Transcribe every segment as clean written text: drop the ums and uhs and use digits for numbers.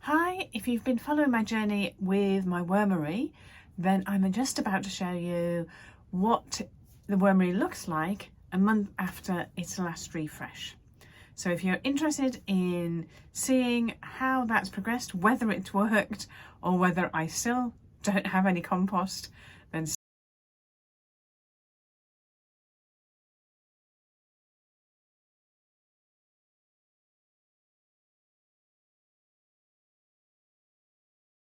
Hi, if you've been following my journey with my wormery, then I'm just about to show you what the wormery looks like a month after its last refresh. So if you're interested in seeing how that's progressed, whether it's worked or whether I still don't have any compost, then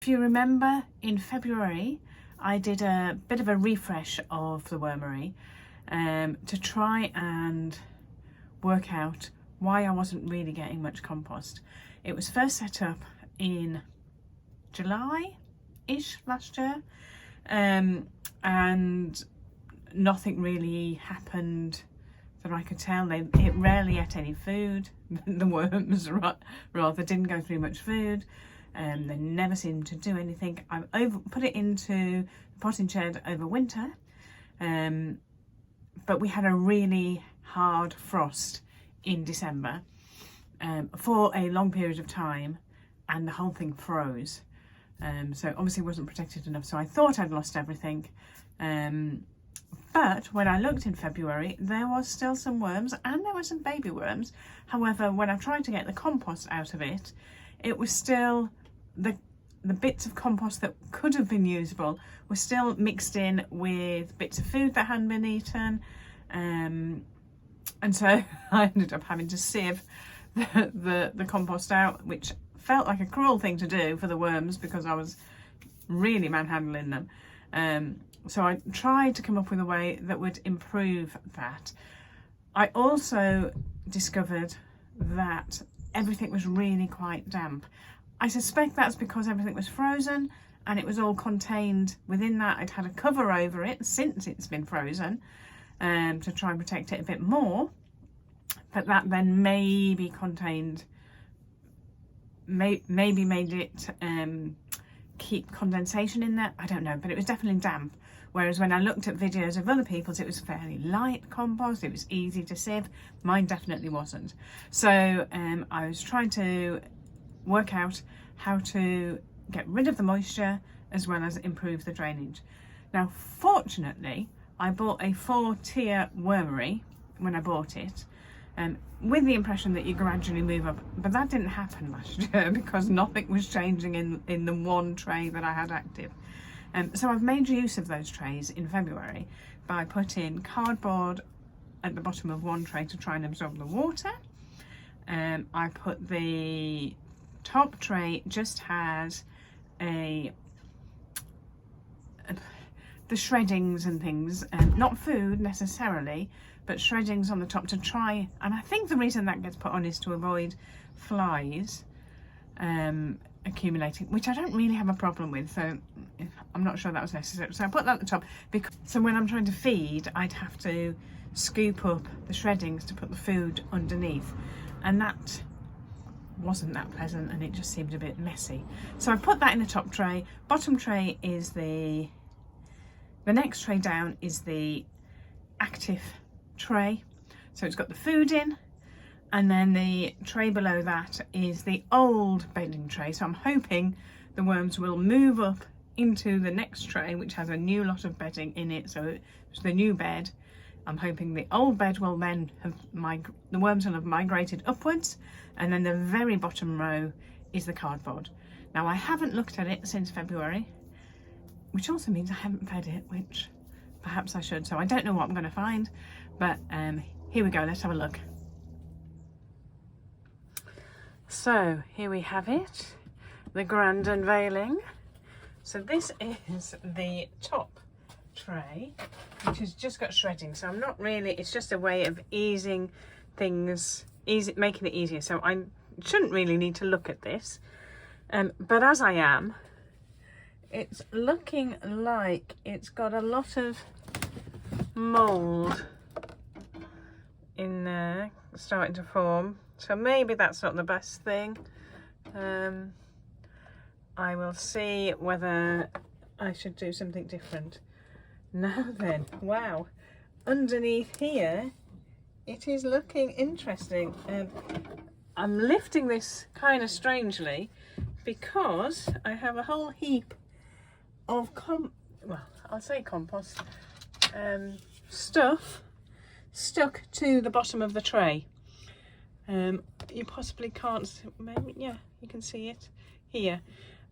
if you remember, in February, I did a bit of a refresh of the wormery to try and work out why I wasn't really getting much compost. It was first set up in July-ish last year, and nothing really happened that I could tell. It rarely ate any food. The worms rather didn't go through much food. They never seemed to do anything. I put it into the potting shed over winter, but we had a really hard frost in December for a long period of time, and the whole thing froze. So obviously wasn't protected enough, so I thought I'd lost everything. But when I looked in February, there was still some worms, and there were some baby worms. However, when I tried to get the compost out of it, it was still the bits of compost that could have been usable were still mixed in with bits of food that hadn't been eaten, and so I ended up having to sieve the compost out, which felt like a cruel thing to do for the worms because I was really manhandling them. So I tried to come up with a way that would improve that. I also discovered that everything was really quite damp. I suspect that's because everything was frozen and it was all contained within that. I'd had a cover over it since it's been frozen to try and protect it a bit more, but that then maybe contained, maybe made it keep condensation in there. I don't know, but it was definitely damp. Whereas when I looked at videos of other people's, it was fairly light compost, it was easy to sieve. Mine definitely wasn't. So I was trying to work out how to get rid of the moisture as well as improve the drainage. Now, fortunately, I bought a 4-tier wormery when I bought it, with the impression that you gradually move up, but that didn't happen last year because nothing was changing in the one tray that I had active. So I've made use of those trays in February by putting cardboard at the bottom of one tray to try and absorb the water. I put the top tray just has the shreddings and things, not food necessarily, but shreddings on the top to try, and I think the reason that gets put on is to avoid flies accumulating, which I don't really have a problem with, so I'm not sure that was necessary. So I put that at the top because so when I'm trying to feed, I'd have to scoop up the shreddings to put the food underneath, and that wasn't that pleasant, and it just seemed a bit messy. So I put that in the top tray. Bottom tray is the next tray down is the active tray, so it's got the food in, and then the tray below that is the old bedding tray. So I'm hoping the worms will move up into the next tray, which has a new lot of bedding in it, so it's the new bed. I'm hoping the old bed will then have the worms will have migrated upwards, and then the very bottom row is the cardboard. Now, I haven't looked at it since February, which also means I haven't fed it, which perhaps I should. So I don't know what I'm going to find, but here we go, let's have a look. So here we have it, the grand unveiling. So this is the top tray, which has just got shredding, so I'm not really, it's just a way of easing things, making it easier. So I shouldn't really need to look at this, but as I am, it's looking like it's got a lot of mould in there starting to form, so maybe that's not the best thing. I will see whether I should do something different. Now then, wow, underneath here it is looking interesting. I'm lifting this kind of strangely because I have a whole heap of I'll say compost stuff stuck to the bottom of the tray. You possibly can't, maybe, yeah, you can see it here.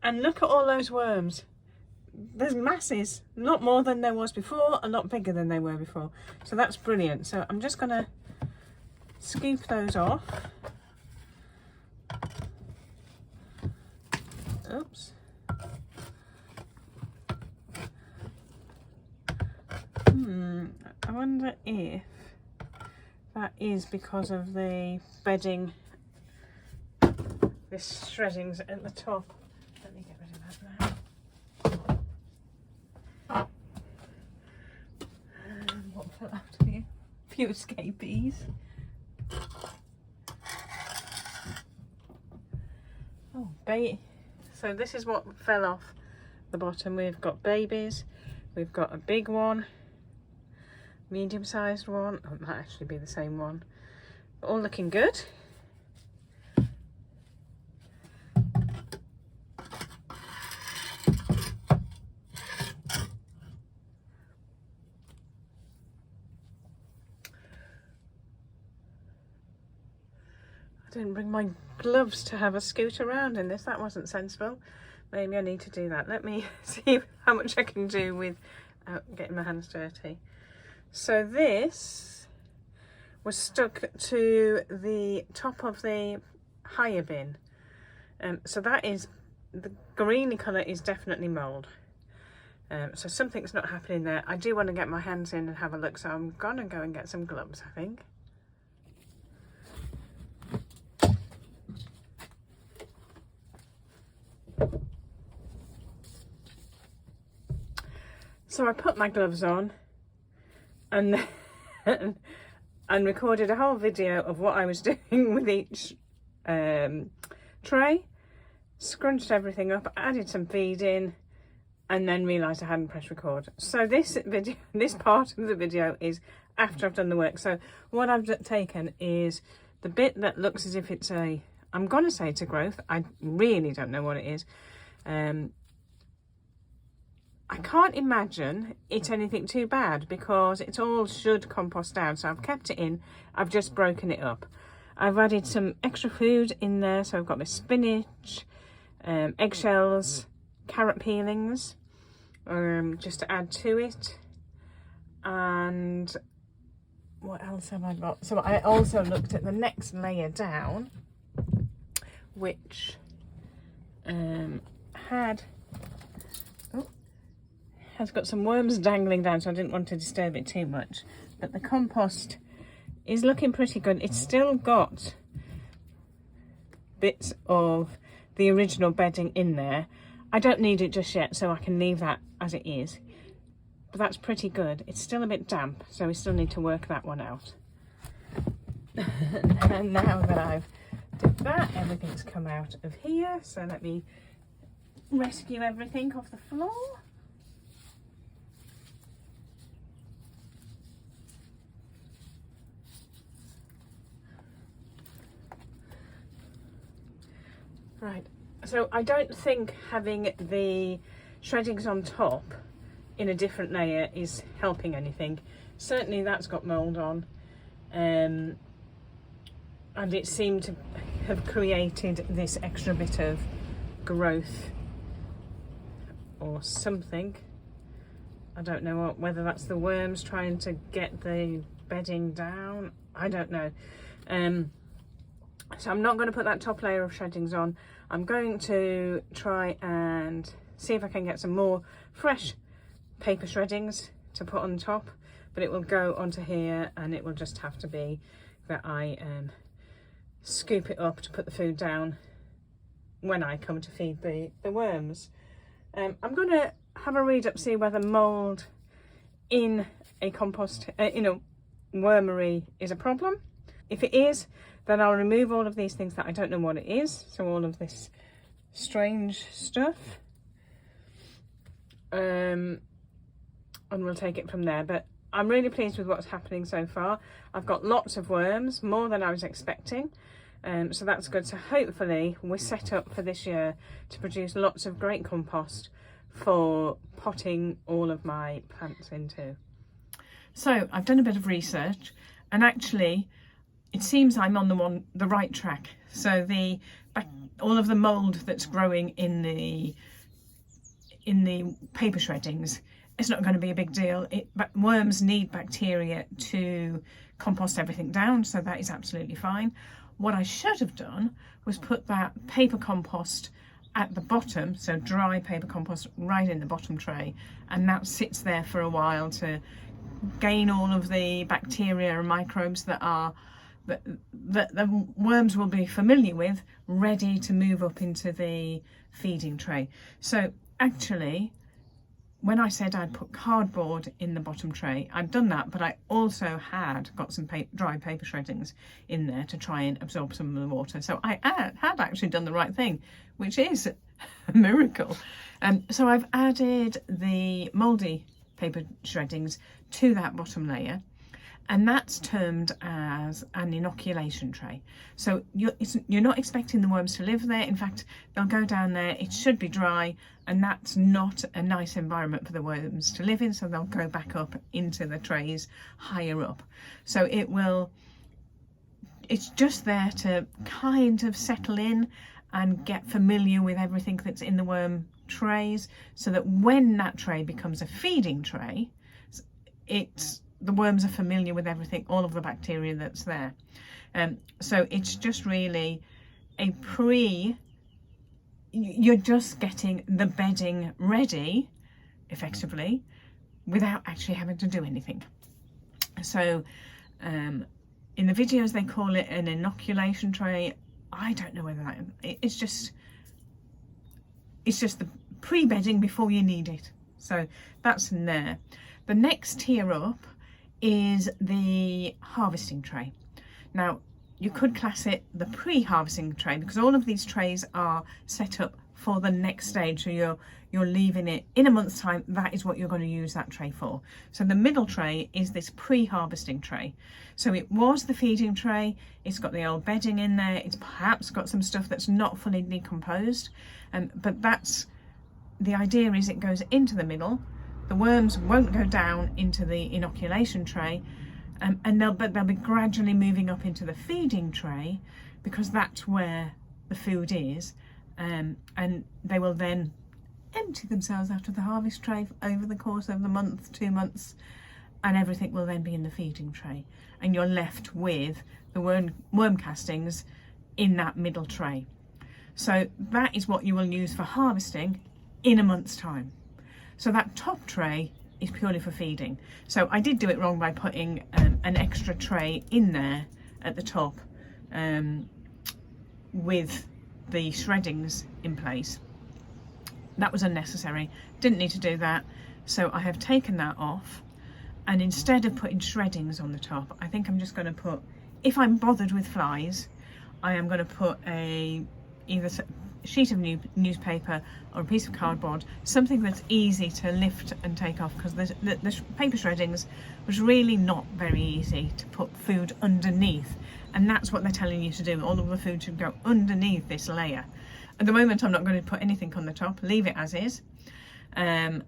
And look at all those worms. There's masses, a lot more than there was before, a lot bigger than they were before. So that's brilliant. So I'm just gonna scoop those off. Oops. I wonder if that is because of the bedding, this shreddings at the top. Let me get rid of that now. What fell out of here? A few escapees. Oh, so this is what fell off the bottom. We've got babies, we've got a big one, medium-sized one, oh, it might actually be the same one, all looking good. I didn't bring my gloves to have a scoot around in this. That wasn't sensible. Maybe I need to do that. Let me see how much I can do without getting my hands dirty. So this was stuck to the top of the higher bin. So that is, the greeny colour is definitely mould. So something's not happening there. I do want to get my hands in and have a look, so I'm gonna go and get some gloves, I think. So I put my gloves on and and recorded a whole video of what I was doing with each tray, scrunched everything up, added some feed in, and then realised I hadn't pressed record. So this part of the video is after I've done the work. So what I've taken is the bit that looks as if it's I'm going to say it's a growth. I really don't know what it is. I can't imagine it's anything too bad because it all should compost down. So I've kept it in, I've just broken it up. I've added some extra food in there. So I've got my spinach, eggshells, carrot peelings, just to add to it. And what else have I got? So I also looked at the next layer down, which has got some worms dangling down, so I didn't want to disturb it too much. But the compost is looking pretty good. It's still got bits of the original bedding in there. I don't need it just yet, so I can leave that as it is. But that's pretty good. It's still a bit damp, so we still need to work that one out. And now that I've did that, everything's come out of here. So let me rescue everything off the floor. Right, so I don't think having the shreddings on top in a different layer is helping anything. Certainly that's got mould on, and it seemed to have created this extra bit of growth or something. I don't know whether that's the worms trying to get the bedding down. I don't know. So I'm not going to put that top layer of shreddings on. I'm going to try and see if I can get some more fresh paper shreddings to put on top, but it will go onto here, and it will just have to be that I scoop it up to put the food down when I come to feed the worms. I'm going to have a read up, see whether mould in a compost, in a wormery is a problem. If it is, then I'll remove all of these things that I don't know what it is. So all of this strange stuff. And we'll take it from there. But I'm really pleased with what's happening so far. I've got lots of worms, more than I was expecting. So that's good. So hopefully we're set up for this year to produce lots of great compost for potting all of my plants into. So I've done a bit of research, and actually it seems I'm on the right track. So all of the mould that's growing in the paper shreddings, it's not going to be a big deal. But worms need bacteria to compost everything down, so that is absolutely fine. What I should have done was put that paper compost at the bottom, so dry paper compost right in the bottom tray, and that sits there for a while to gain all of the bacteria and microbes that the worms will be familiar with, ready to move up into the feeding tray. So actually, when I said I'd put cardboard in the bottom tray, I've done that, but I also had got some dry paper shreddings in there to try and absorb some of the water. So I had actually done the right thing, which is a miracle. So I've added the mouldy paper shreddings to that bottom layer, and that's termed as an inoculation tray. So you're not expecting the worms to live there. In fact, they'll go down there, it should be dry, and that's not a nice environment for the worms to live in, so they'll go back up into the trays higher up. So it's just there to kind of settle in and get familiar with everything that's in the worm trays, so that when that tray becomes a feeding tray, the worms are familiar with everything, all of the bacteria that's there. So it's just really you're just getting the bedding ready, effectively, without actually having to do anything. So in the videos they call it an inoculation tray. I don't know whether it's just the pre-bedding before you need it. So that's in there. The next tier up is the harvesting tray. Now, you could class it the pre-harvesting tray, because all of these trays are set up for the next stage. So you're leaving it in a month's time. That is what you're going to use that tray for. So the middle tray is this pre-harvesting tray. So it was the feeding tray. It's got the old bedding in there. It's perhaps got some stuff that's not fully decomposed, but that's the idea. Is it goes into the middle. The worms won't go down into the inoculation tray, but they'll be gradually moving up into the feeding tray, because that's where the food is, and they will then empty themselves out of the harvest tray over the course of the month, 2 months, and everything will then be in the feeding tray, and you're left with the worm castings in that middle tray. So that is what you will use for harvesting in a month's time. So that top tray is purely for feeding. So I did do it wrong by putting an extra tray in there at the top with the shreddings in place. That was unnecessary. Didn't need to do that. So I have taken that off, and instead of putting shreddings on the top, I think I'm just going to put, if I'm bothered with flies, I am going to put either sheet of newspaper or a piece of cardboard, something that's easy to lift and take off, because the paper shreddings was really not very easy to put food underneath, and that's what they're telling you to do. All of the food should go underneath this layer. At the moment I'm not going to put anything on the top, leave it as is, and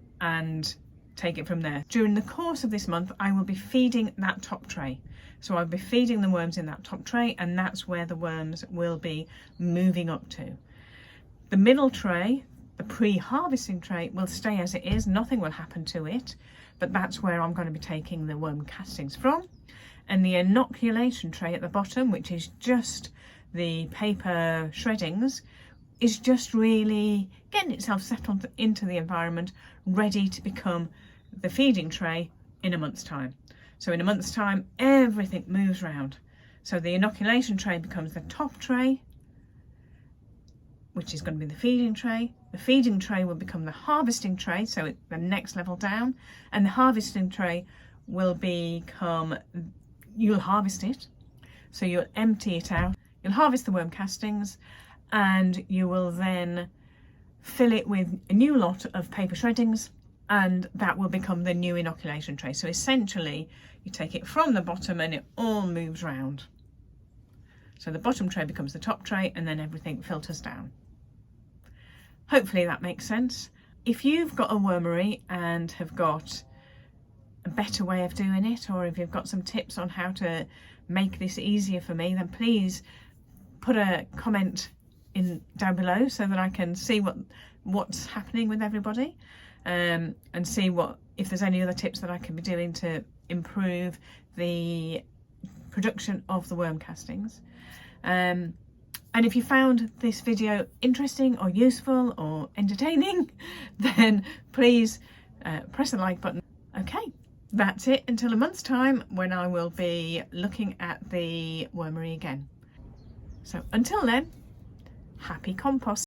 take it from there. During the course of this month I will be feeding that top tray. So I'll be feeding the worms in that top tray, and that's where the worms will be moving up to. The middle tray, the pre-harvesting tray, will stay as it is. Nothing will happen to it, but that's where I'm going to be taking the worm castings from. And the inoculation tray at the bottom, which is just the paper shreddings, is just really getting itself settled into the environment, ready to become the feeding tray in a month's time. So in a month's time, everything moves around. So the inoculation tray becomes the top tray, which is going to be the feeding tray. The feeding tray will become the harvesting tray, so it's the next level down, and the harvesting tray will become, you'll harvest it, so you'll empty it out, you'll harvest the worm castings, and you will then fill it with a new lot of paper shreddings, and that will become the new inoculation tray. So essentially you take it from the bottom and it all moves round. So the bottom tray becomes the top tray, and then everything filters down. Hopefully that makes sense. If you've got a wormery and have got a better way of doing it, or if you've got some tips on how to make this easier for me, then please put a comment in down below so that I can see what's happening with everybody, and see if there's any other tips that I can be doing to improve the production of the worm castings. And if you found this video interesting or useful or entertaining, then please press the like button. Okay, that's it until a month's time, when I will be looking at the wormery again. So until then, happy compost.